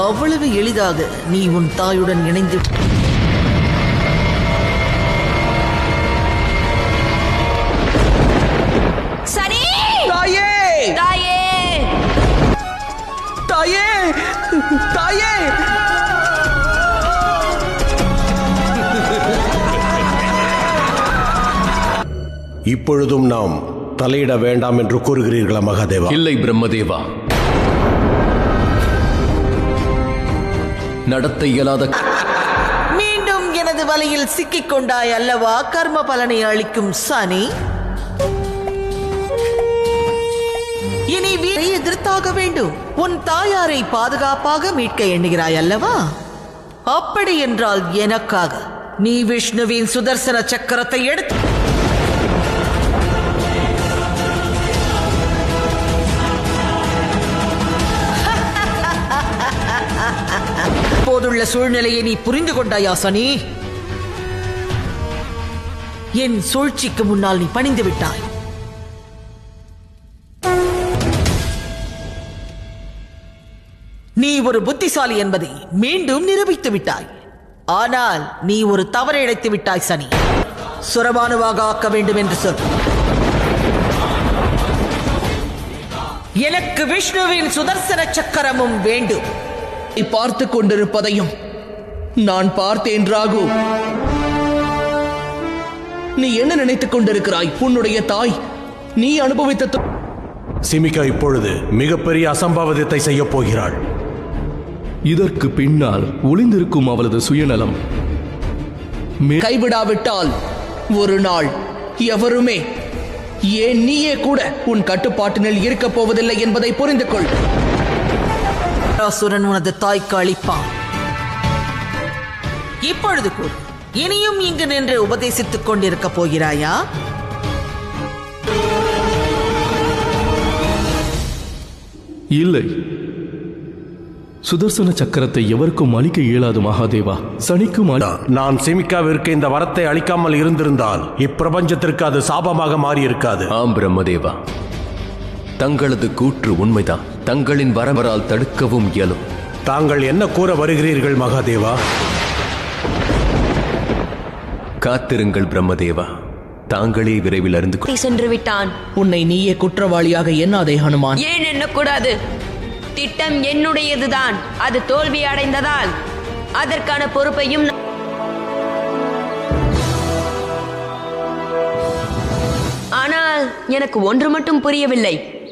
அவ்வளவு எளிதாக நீ உன் தாயுடன் இணைந்து சனி! தாயே! தாயே! தாயே! தாயே! இப்பொழுதும் நாம் தலையிட வேண்டாம் என்று கூறுகிறீர்களா மகாதேவா? இல்லை பிரம்மதேவா, நடத்த இயலாத மீண்டும் எனது வலையில் சிக்கிக் கொண்டாய் அல்லவா கர்ம பலனை அளிக்கும் சனி. இனி வீரை எதிர்த்தாக வேண்டும். உன் தாயாரை பாதுகாப்பாக மீட்க எண்ணுகிறாய் அல்லவா? அப்படி என்றால் எனக்காக நீ விஷ்ணுவின் சுதர்சன சக்கரத்தை எடுத்து போதுள்ள சூழ்நிலையை நீ புரிந்து கொண்டாயா சனி? என் சூழ்ச்சிக்கு முன்னால் நீ பணிந்து விட்டாய். நீ ஒரு புத்திசாலி என்பதை மீண்டும் நிரூபித்து விட்டாய். ஆனால் நீ ஒரு தவறை இழைத்து விட்டாய் சனி. சுரபானுவாக ஆக்க வேண்டும் என்று சொல். எனக்கு விஷ்ணுவின் சுதர்சன சக்கரமும் வேண்டும். பார்த்து கொண்டிருப்பதையும் நான் பார்த்தேன் ராகு. நீ என்ன நினைத்துக் கொண்டிருக்கிறாய்? உன்னுடைய தாய் நீ அனுபவித்த சிமிகா இப்பொழுது மிகப்பெரிய அசம்பாவிதத்தை செய்ய போகிறாள். இதற்கு பின்னால் ஒளிந்திருக்கும் அவளது சுயநலம். கைவிடாவிட்டால் ஒரு நாள் எவருமே, ஏன் நீயே கூட உன் கட்டுப்பாட்டினில் இருக்கப் போவதில்லை என்பதை புரிந்து கொள். அசுரன் உனது தாய்க்கு அளிப்பான். இப்பொழுது கூட இனியும் இங்கு நின்று உபதேசித்துக் கொண்டிருக்க போகிறாயா? இல்லை, சுதர்சன சக்கரத்தை எவருக்கும் அளிக்க இயலாது மகாதேவா. சனிக்கும் நான் சிமிகாவிற்கு இந்த வரத்தை அளிக்காமல் இருந்திருந்தால் இப்பிரபஞ்சத்திற்கு அது சாபமாக மாறி இருக்காது. ஆம் பிரம்மதேவா, தங்களது கூற்று உண்மைதான். தங்களின் வரவரால் தடுக்கவும் இயலும். தாங்கள் என்ன கூற வருகிறீர்கள் மகாதேவா? காத்திருங்கள் பிரம்மதேவா, தாங்களே விரைவில் அறிந்து சென்று விட்டான். உன்னை நீயே குற்றவாளியாக எண்ணாதே ஹனுமான். ஏன் எண்ணக்கூடாது? திட்டம் என்னுடையதுதான். அது தோல்வி அடைந்ததால் அதற்கான பொறுப்பையும் ஆனால் எனக்கு ஒன்று மட்டும் புரியவில்லை.